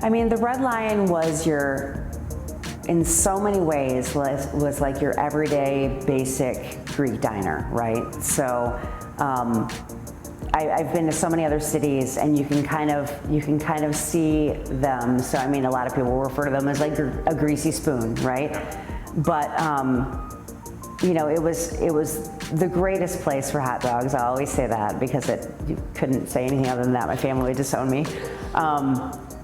I mean, the Red Lion was in so many ways, was like your everyday basic Greek diner, right? So I've been to so many other cities, and you can kind of see them. So I mean, a lot of people refer to them as like a greasy spoon, right? But you know, it was the greatest place for hot dogs. I always say that because you couldn't say anything other than that. My family would disown me,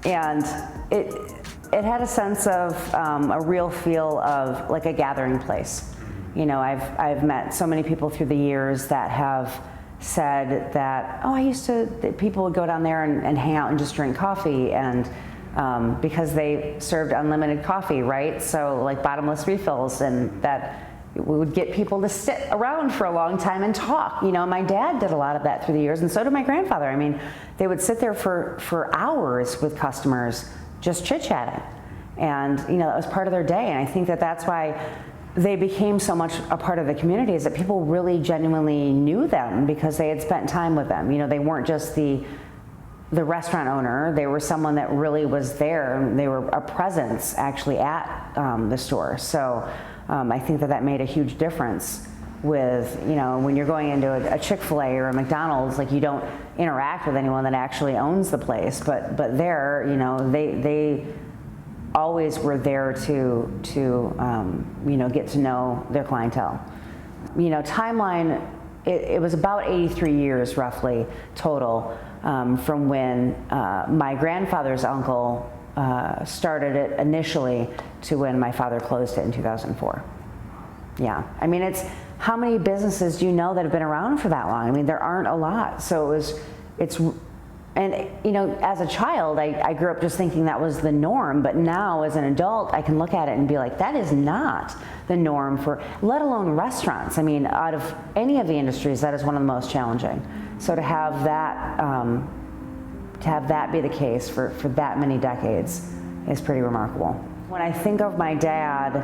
and it had a sense of a real feel of like a gathering place. You know, I've met so many people through the years that have said that, that people would go down there and hang out and just drink coffee, and because they served unlimited coffee, right? So like bottomless refills, and that we would get people to sit around for a long time and talk. You know, my dad did a lot of that through the years, and so did my grandfather. I mean, they would sit there for hours with customers just chit-chatting, and you know, that was part of their day. And I think that that's why they became so much a part of the community, is that people really genuinely knew them because they had spent time with them. You know, they weren't just the restaurant owner, they were someone that really was there, and they were a presence actually at the store. So I think that made a huge difference with, you know, when you're going into a Chick-fil-A or a McDonald's, like you don't interact with anyone that actually owns the place, but there, you know, they always were there to you know, get to know their clientele. You know, timeline, it was about 83 years roughly total from when my grandfather's uncle started it initially to when my father closed it in 2004. Yeah, I mean, how many businesses do you know that have been around for that long? I mean, there aren't a lot. So and you know, as a child, I grew up just thinking that was the norm, but now as an adult, I can look at it and be like, that is not the norm for, let alone restaurants. I mean, out of any of the industries, that is one of the most challenging. So to have that be the case for that many decades is pretty remarkable. When I think of my dad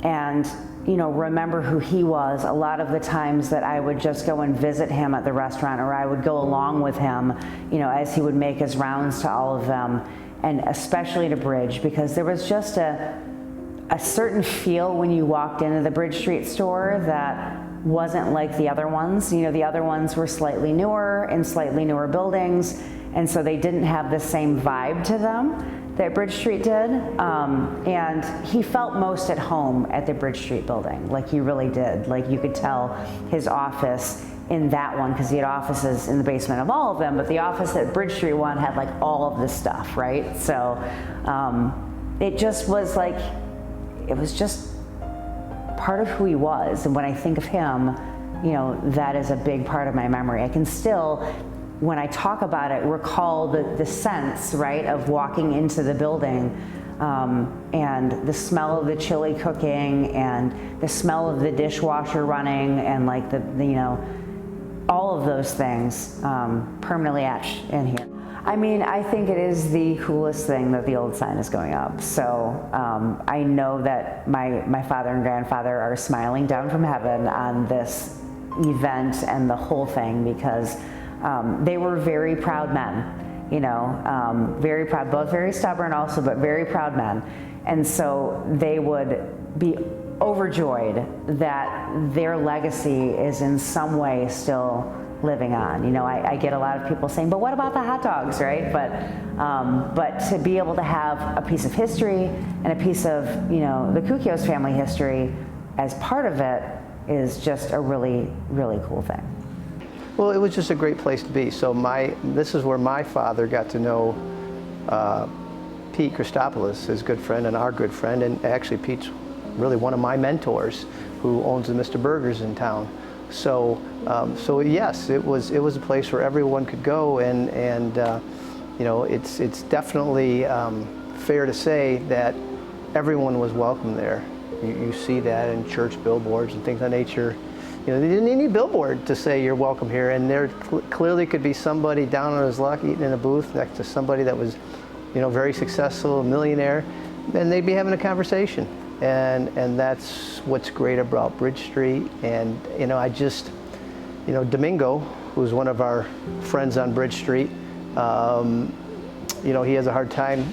and, you know, remember who he was, a lot of the times that I would just go and visit him at the restaurant, or I would go along with him, you know, as he would make his rounds to all of them, and especially to Bridge, because there was just a certain feel when you walked into the Bridge Street store that wasn't like the other ones. You know, the other ones were slightly newer in slightly newer buildings, and so they didn't have the same vibe to them that Bridge Street did, and he felt most at home at the Bridge Street building, like he really did. Like you could tell his office in that one, because he had offices in the basement of all of them, but the office at Bridge Street one had like all of this stuff, right? So it just was like, it was just part of who he was. And when I think of him, you know, that is a big part of my memory. I can still, when I talk about it, recall the sense, right, of walking into the building and the smell of the chili cooking and the smell of the dishwasher running, and like the you know, all of those things permanently etched in here. I mean, I think it is the coolest thing that the old sign is going up. So I know that my father and grandfather are smiling down from heaven on this event and the whole thing, because they were very proud men, you know, very proud, both very stubborn also, but very proud men. And so they would be overjoyed that their legacy is in some way still living on. You know, I get a lot of people saying, but what about the hot dogs, right? But to be able to have a piece of history and a piece of, you know, the Koukios family history as part of it is just a really, really cool thing. Well, it was just a great place to be. So this is where my father got to know Pete Christopoulos, his good friend and our good friend, and actually Pete's really one of my mentors, who owns the Mr. Burgers in town. So yes, it was a place where everyone could go, and you know, it's definitely fair to say that everyone was welcome there. You see that in church billboards and things of that nature. You know, they didn't need any billboard to say you're welcome here, and there clearly could be somebody down on his luck eating in a booth next to somebody that was, you know, very successful, a millionaire, and they'd be having a conversation. And that's what's great about Bridge Street. And you know, you know, Domingo, who's one of our friends on Bridge Street, you know, he has a hard time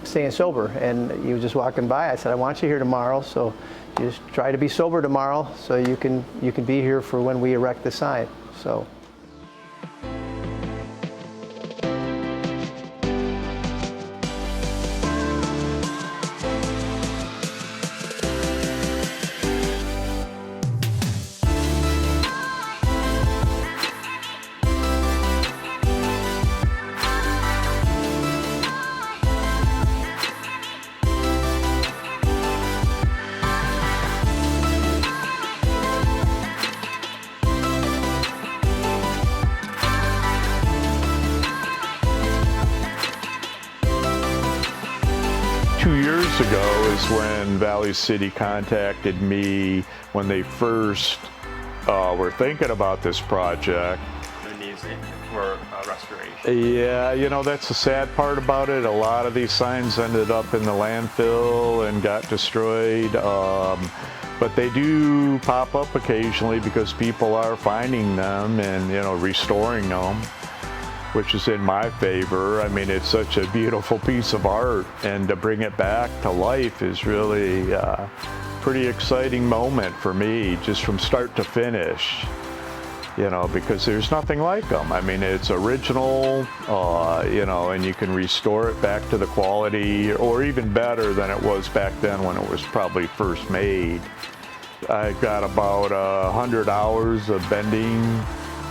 staying sober, and he was just walking by. I said, I want you here tomorrow, so you just try to be sober tomorrow so you can be here for when we erect the sign. So. 2 years ago is when Valley City contacted me when they first were thinking about this project. Who needs it for restoration? Yeah, you know, that's the sad part about it. A lot of these signs ended up in the landfill and got destroyed. But they do pop up occasionally because people are finding them and, you know, restoring them, which is in my favor. I mean, it's such a beautiful piece of art, and to bring it back to life is really a pretty exciting moment for me, just from start to finish, you know, because there's nothing like them. I mean, it's original, you know, and you can restore it back to the quality, or even better than it was back then when it was probably first made. I got about 100 hours of bending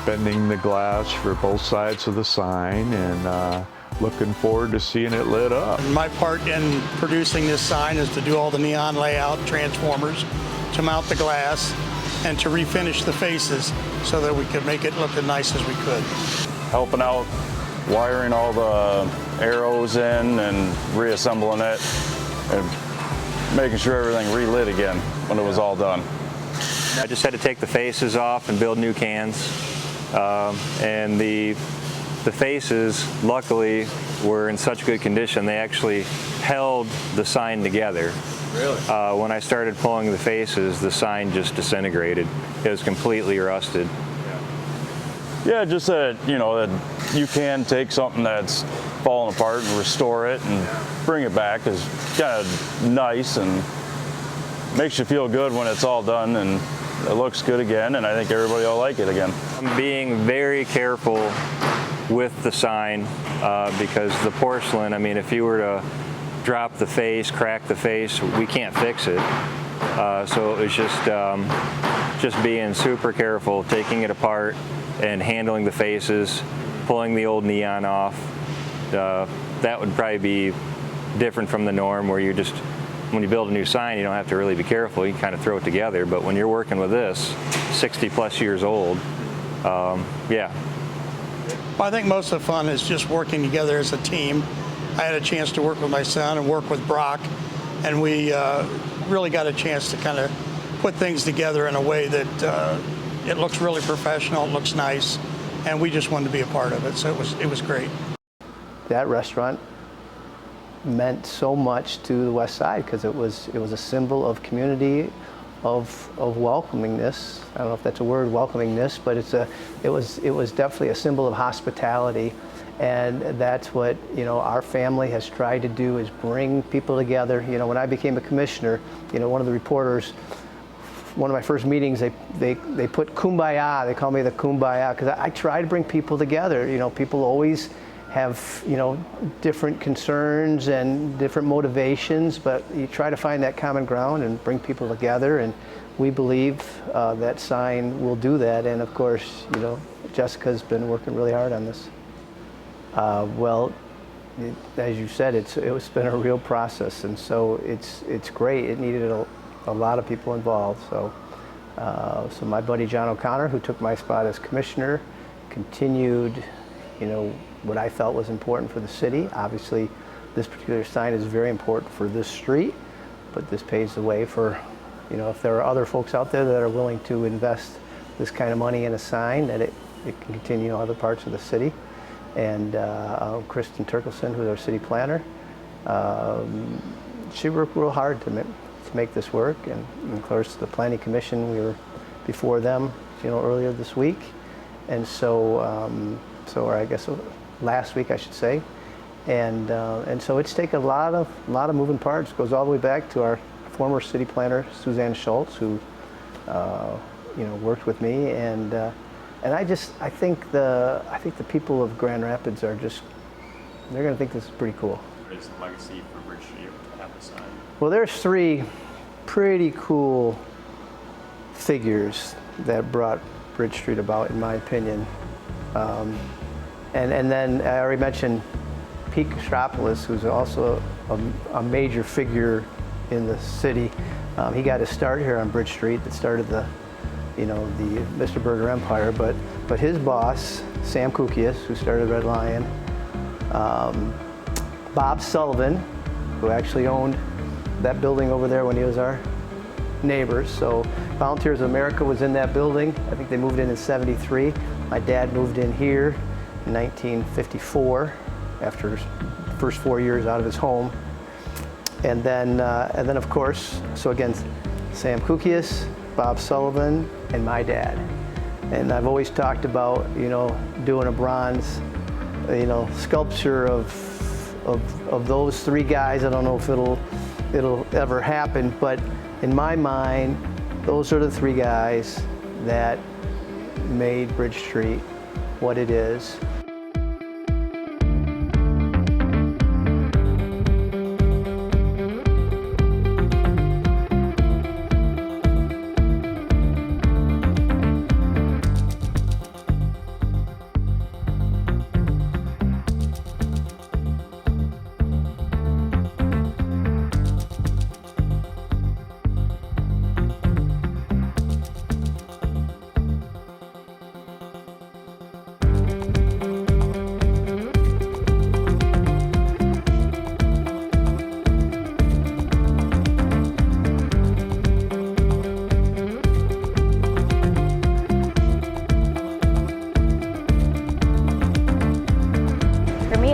the glass for both sides of the sign, and looking forward to seeing it lit up. My part in producing this sign is to do all the neon layout, transformers, to mount the glass, and to refinish the faces so that we could make it look as nice as we could. Helping out, wiring all the arrows in and reassembling it, and making sure everything relit again when it was all done. I just had to take the faces off and build new cans. And the faces, luckily, were in such good condition, they actually held the sign together. Really? When I started pulling the faces, the sign just disintegrated. It was completely rusted. Yeah, just that, you know, that you can take something that's fallen apart and restore it and bring it back is kind of nice and makes you feel good when it's all done and it looks good again, and I think everybody will like it again. I'm being very careful with the sign because the porcelain, I mean, if you were to drop the face, crack the face, we can't fix it. So it was just being super careful, taking it apart and handling the faces, pulling the old neon off. That would probably be different from the norm, where you just, when you build a new sign, you don't have to really be careful. You can kind of throw it together. But when you're working with this, 60 plus years old, yeah. Well, I think most of the fun is just working together as a team. I had a chance to work with my son and work with Brock, and we really got a chance to kind of put things together in a way that it looks really professional, it looks nice, and we just wanted to be a part of it, so it was great. That restaurant meant so much to the West Side because it was a symbol of community, of welcomingness. I don't know if that's a word, welcomingness, but it was definitely a symbol of hospitality, and that's what, you know, our family has tried to do, is bring people together. You know, when I became a commissioner, you know, one of the reporters, one of my first meetings, they put kumbaya. They call me the kumbaya because I try to bring people together. You know, people always have, you know, different concerns and different motivations, but you try to find that common ground and bring people together, and we believe that sign will do that. And of course, you know, Jessica's been working really hard on this. Well, as you said, it's been a real process, and so it's great. It needed a lot of people involved. So my buddy John O'Connor, who took my spot as commissioner, continued, you know, what I felt was important for the city. Obviously, this particular sign is very important for this street, but this paves the way for, you know, if there are other folks out there that are willing to invest this kind of money in a sign, that it can continue in other parts of the city. And Kristen Turkelson, who's our city planner, she worked real hard to make this work. And of course, the Planning Commission, we were before them, you know, earlier this week. And so, or I guess last week, I should say. And so it's taken a lot of moving parts. It goes all the way back to our former city planner, Suzanne Schultz, who worked with me, and I think the people of Grand Rapids are just, they're going to think this is pretty cool. What is the legacy for Bridge Street to have the sign? Well, there's 3 pretty cool figures that brought Bridge Street about, in my opinion. And then I already mentioned Pete Kostropoulos, who's also a major figure in the city. He got his start here on Bridge Street. That started the Mr. Burger empire. But his boss, Sam Kukias, who started Red Lion, Bob Sullivan, who actually owned that building over there when he was our neighbors. So Volunteers of America was in that building. I think they moved in '73. My dad moved in here in 1954 after the first 4 years out of his home. And then of course, so again, Sam Kukias, Bob Sullivan, and my dad. And I've always talked about, doing a bronze, sculpture of those 3 guys. I don't know if it'll ever happen, but in my mind, those are the 3 guys that made Bridge Street what it is.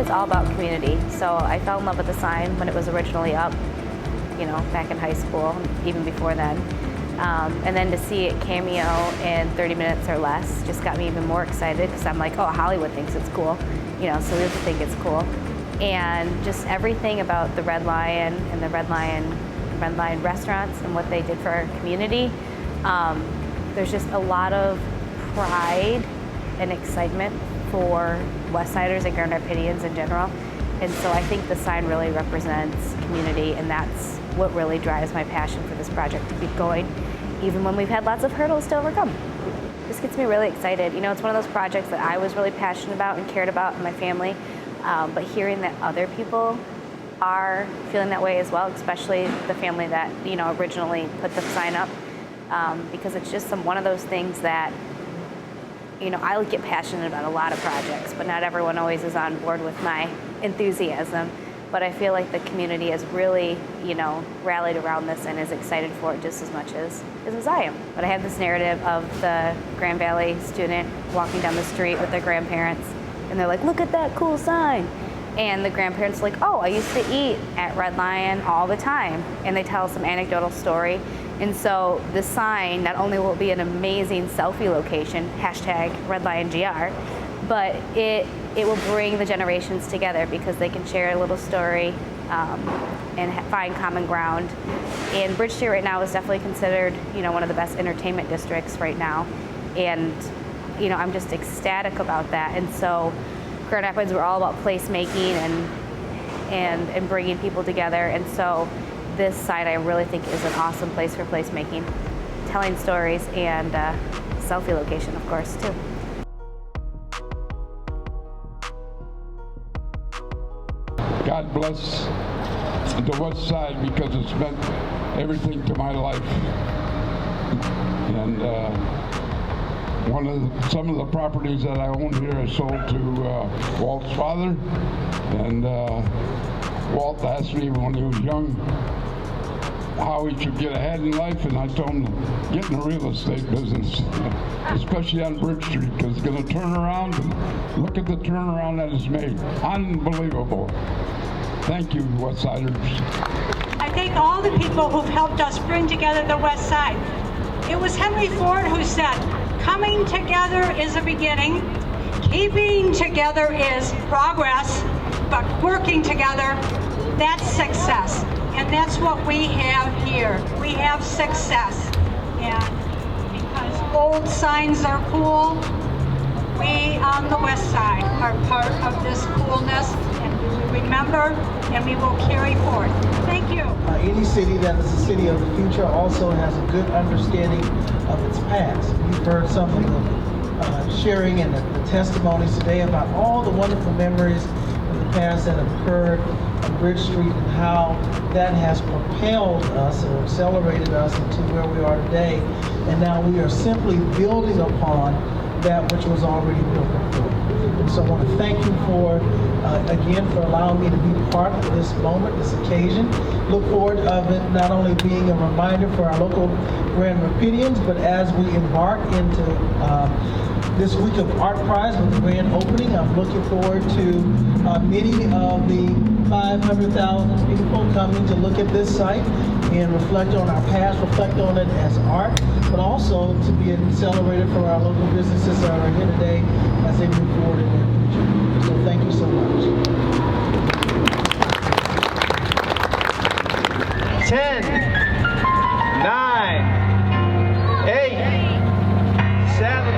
All about community. So I fell in love with the sign when it was originally up, back in high school, even before then. And then to see it cameo in 30 minutes or less just got me even more excited, because I'm like, oh, Hollywood thinks it's cool, so we have to think it's cool. And just everything about the Red Lion and the Red Lion restaurants and what they did for our community, there's just a lot of pride and excitement for Westsiders and Grand Rapidians in general. And so I think the sign really represents community, and that's what really drives my passion for this project to keep going, even when we've had lots of hurdles to overcome. This gets me really excited. It's one of those projects that I was really passionate about and cared about in my family, but hearing that other people are feeling that way as well, especially the family that, originally put the sign up, because it's just one of those things that I get passionate about a lot of projects, but not everyone always is on board with my enthusiasm. But I feel like the community has really, rallied around this and is excited for it just as much as I am. But I have this narrative of the Grand Valley student walking down the street with their grandparents, and they're like, look at that cool sign. And the grandparents are like, oh, I used to eat at Red Lion all the time. And they tell some anecdotal story. And so the sign not only will be an amazing selfie location, #RedLionGR, but it will bring the generations together, because they can share a little story and find common ground. And Bridge Street right now is definitely considered, one of the best entertainment districts right now. And, I'm just ecstatic about that. And so Grand Rapids, we're all about placemaking and bringing people together. And so this site, I really think, is an awesome place for placemaking, telling stories, and selfie location, of course, too. God bless the West Side, because it's meant everything to my life. And some of the properties that I own here I sold to Walt's father, and Walt asked me when he was young how he should get ahead in life, and I told him to get in the real estate business, especially on Bridge Street, because it's going to turn around, and look at the turnaround that it's made. Unbelievable. Thank you, Westsiders. I thank all the people who've helped us bring together the West Side. It was Henry Ford who said, coming together is a beginning, keeping together is progress, but working together, that's success. And that's what we have here. We have success. And because old signs are cool, we on the west side are part of this coolness, and we will remember and we will carry forth. Thank you. Any city that is a city of the future also has a good understanding of its past. We've heard something of sharing and the testimonies today about all the wonderful memories of the past that have occurred on Bridge Street and how that has propelled us or accelerated us into where we are today. And now we are simply building upon that which was already built before. And so I want to thank you for, again, for allowing me to be part of this moment, this occasion. Look forward of it not only being a reminder for our local Grand Rapidians, but as we embark into this week of Art Prize with the grand opening, I'm looking forward to many of the 500,000 people coming to look at this site and reflect on our past, reflect on it as art, but also to be accelerated for our local businesses that are here today as they move forward in their future. So thank you so much. 10, 9, 8, 7,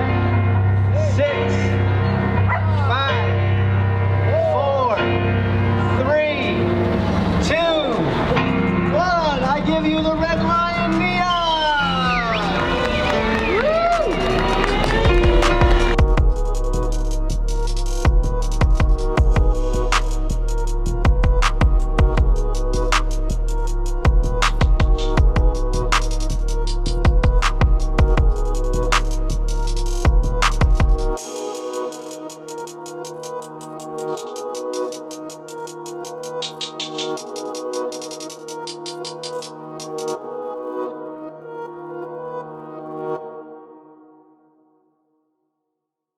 6, 5, 4, 3, 2, 1. I give you the Red Lion Neon!